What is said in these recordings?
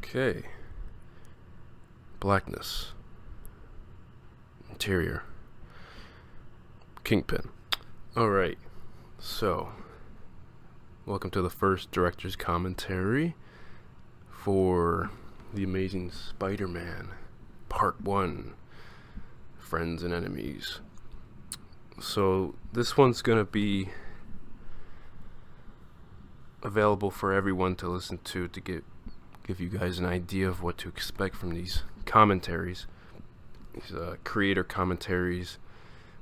Okay. Blackness. Interior. Kingpin. Alright. So, welcome to the first director's commentary for The Amazing Spider-Man Part 1. Friends and Enemies. So, this one's gonna be available for everyone to listen to give you guys an idea of what to expect from these commentaries, these creator commentaries.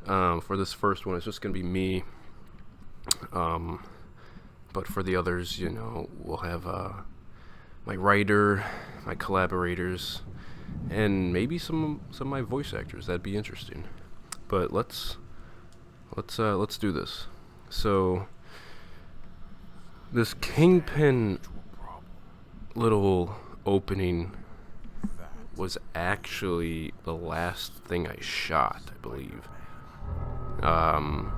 For this first one, it's just gonna be me. But for the others, we'll have my writer, my collaborators, and maybe some of my voice actors. That'd be interesting. But let's do this. So this Kingpin little opening was actually the last thing I shot, I believe. And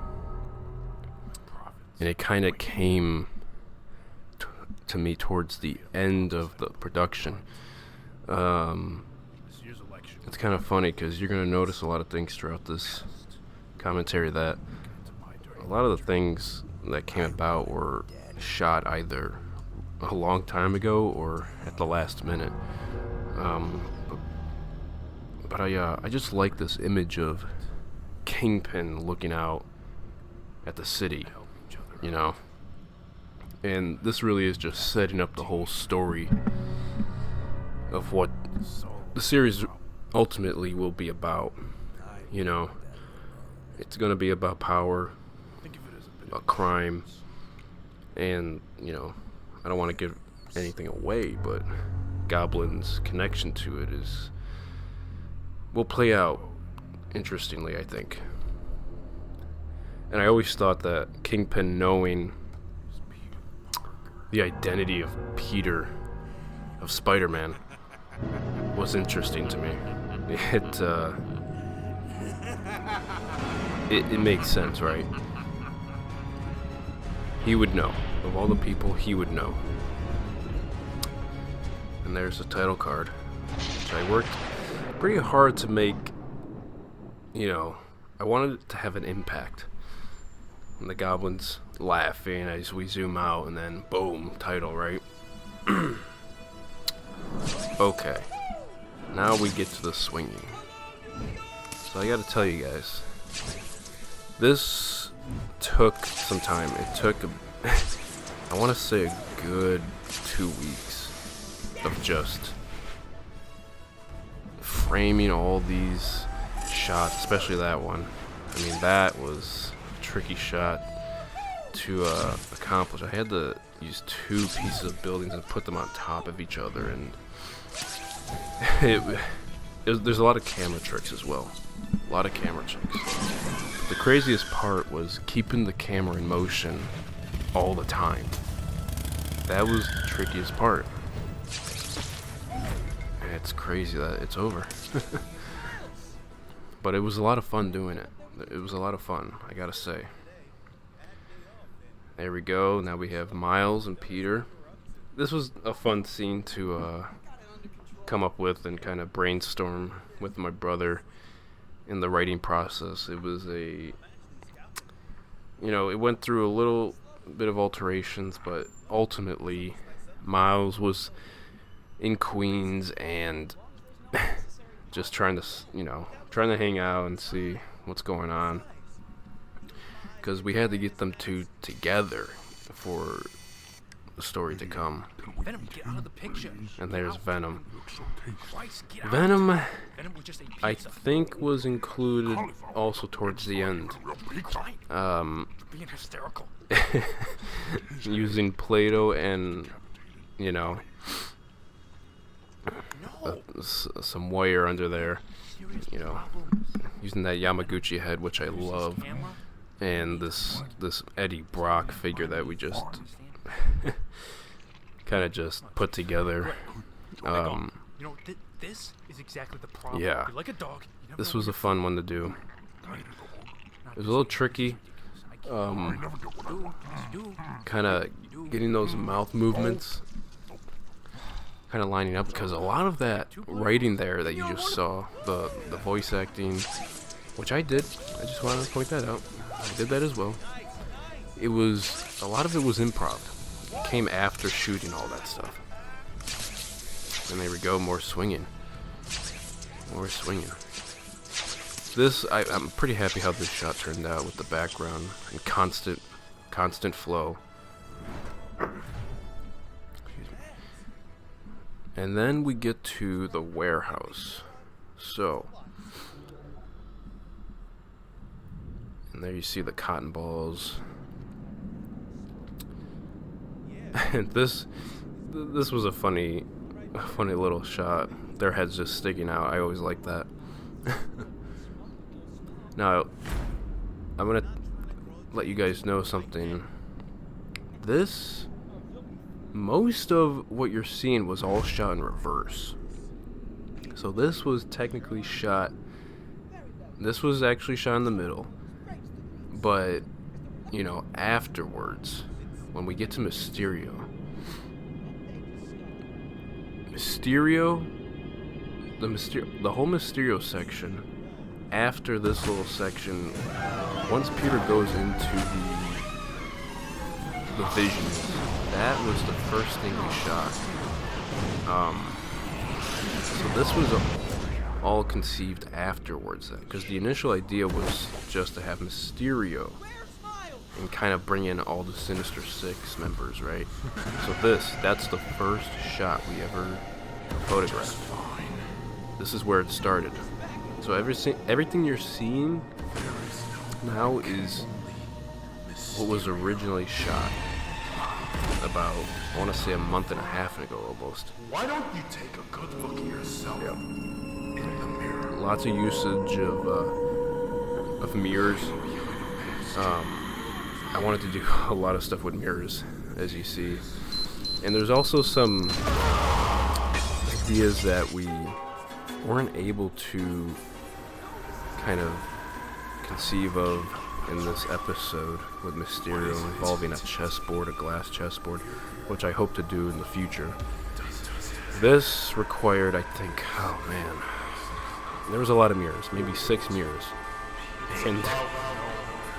it kind of came to me towards the end of the production. It's kind of funny because you're going to notice a lot of things throughout this commentary that a lot of the things that came about were shot either a long time ago or at the last minute. But I just like this image of Kingpin looking out at the city, and this really is just setting up the whole story of what the series ultimately will be about. It's going to be about power, about crime, and I don't want to give anything away, but Goblin's connection to it will play out interestingly, I think. And I always thought that Kingpin knowing the identity of Peter, of Spider-Man, was interesting to me. It makes sense, right? He would know. Of all the people, he would know. And there's the title card, which I worked pretty hard to make. I wanted it to have an impact. And the Goblin's laughing as we zoom out, and then boom, title, right? Okay. Now we get to the swinging. So I gotta tell you guys, this took some time. It took, I want to say, a good 2 weeks of just framing all these shots, especially that one. I mean, that was a tricky shot to accomplish. I had to use two pieces of buildings and put them on top of each other, and there's a lot of camera tricks as well. A lot of camera tricks. The craziest part was keeping the camera in motion all the time. That was the trickiest part. And it's crazy that it's over. But it was a lot of fun doing it. It was a lot of fun, I gotta say. There we go. Now we have Miles and Peter. This was a fun scene to come up with and kind of brainstorm with my brother in the writing process. It was it went through a little bit of alterations, but ultimately Miles was in Queens and just trying to hang out and see what's going on, because we had to get them two together for the story to come. Venom, get out of the picture. And there's Venom. Christ, get out. Venom, Venom was just a I think, was included also towards the end. being hysterical. Using Play-Doh and, some wire under there, using that Yamaguchi head, which I love, and this Eddie Brock figure that we just kind of just put together. This is exactly the problem. Yeah, You're like a dog. this was a fun one to do. It was a little tricky, kind of getting those mouth movements kind of lining up, because a lot of that writing there that you just saw, the voice acting, which I did, I just wanted to point that out, I did that as well. It was, a lot of it was improv. It came after shooting all that stuff. And there we go, more swinging. More swinging. This, I'm pretty happy how this shot turned out with the background and constant flow. And then we get to the warehouse. So, and there you see the cotton balls. And this was a funny little shot. Their heads just sticking out. I always like that. Now, I'm gonna let you guys know something. Most of what you're seeing was all shot in reverse. So this was technically shot, this was actually shot in the middle. But, you know, afterwards, when we get to Mysterio, the whole Mysterio section, after this little section, once Peter goes into the visions, that was the first thing we shot. So this was all conceived afterwards, because the initial idea was just to have Mysterio and kind of bring in all the Sinister Six members, right? So that's the first shot we ever photographed. This is where it started. So everything you're seeing now is what was originally shot about, I want to say, a month and a half ago almost. Why don't you take a good look at yourself in the mirror? Lots of usage of mirrors. I wanted to do a lot of stuff with mirrors, as you see. And there's also some ideas that we weren't able to kind of conceive of in this episode with Mysterio, involving a chessboard, a glass chessboard, which I hope to do in the future. This required, I think, oh man, there was a lot of mirrors, maybe 6 mirrors. And,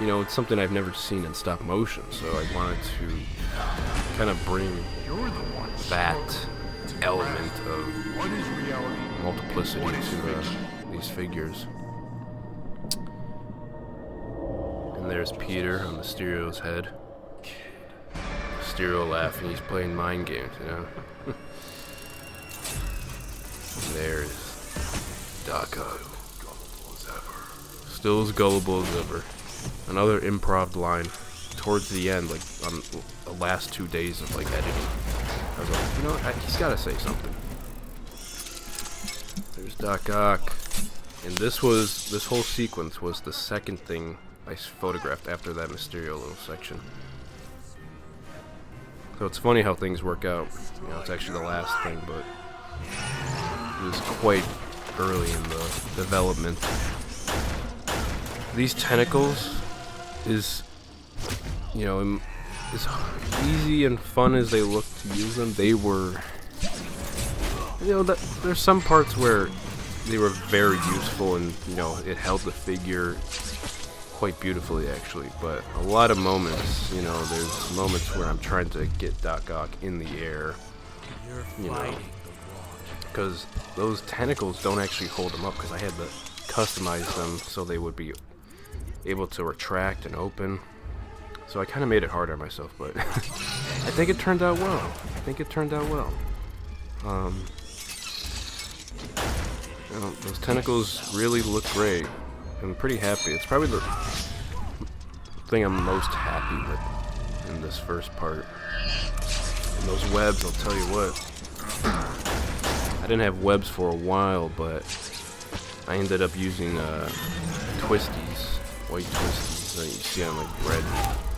you know, it's something I've never seen in stop motion, so I wanted to kind of bring that element of multiplicity to these figures. And there's Peter on Mysterio's head. Mysterio laughing, he's playing mind games, you know? And there's Doc Ock. Still as gullible as ever. Another improv line towards the end, like on the last 2 days of like editing. I was like, you know what, he's gotta say something. There's Doc Ock. And this whole sequence was the second thing I photographed after that Mysterio little section. So it's funny how things work out. You know, it's actually the last thing, but it was quite early in the development. These tentacles is, you know, as easy and fun as they look to use them, they were, you know, there's some parts where they were very useful and, you know, it held the figure quite beautifully actually, but a lot of moments, you know, there's moments where I'm trying to get Doc Ock in the air, you know, because those tentacles don't actually hold them up, because I had to customize them so they would be able to retract and open. So I kind of made it hard on myself, but I think it turned out well. You know, those tentacles really look great. I'm pretty happy. It's probably the thing I'm most happy with in this first part. And those webs, I'll tell you what. I didn't have webs for a while, but I ended up using twisties, white twisties that you see on like bread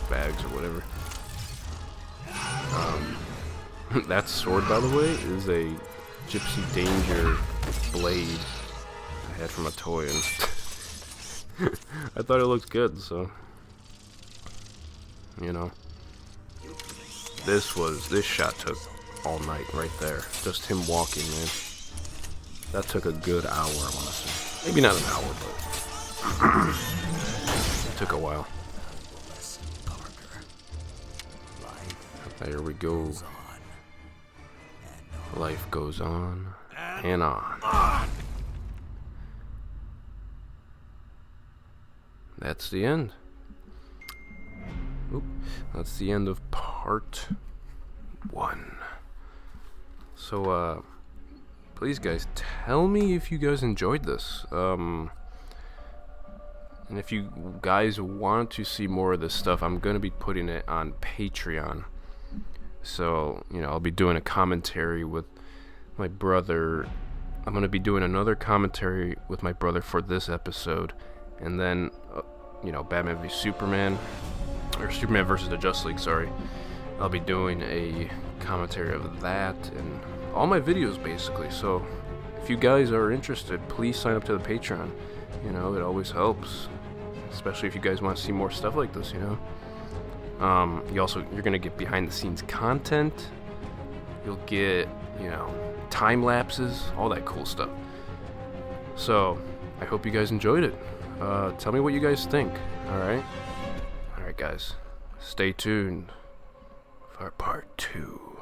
bags or whatever. That sword, by the way, is a Gypsy Danger blade I had from a toy, and I thought it looked good, so, you know. This shot took all night right there. Just him walking, man. That took a good hour, I want to say. Maybe not an hour, but it took a while. There we go. Life goes on and on. That's the end. Oop, that's the end of part 1. So, please guys, tell me if you guys enjoyed this. And if you guys want to see more of this stuff, I'm going to be putting it on Patreon. So, you know, I'll be doing a commentary with my brother. I'm going to be doing another commentary with my brother for this episode. And then, you know, Batman v Superman, or Superman versus the Justice League, sorry. I'll be doing a commentary of that and all my videos, basically. So, if you guys are interested, please sign up to the Patreon. You know, it always helps. Especially if you guys want to see more stuff like this, you know. You're gonna get behind the scenes content. You'll get, you know, time lapses, all that cool stuff. So I hope you guys enjoyed it. Tell me what you guys think. Alright, guys, stay tuned for part 2.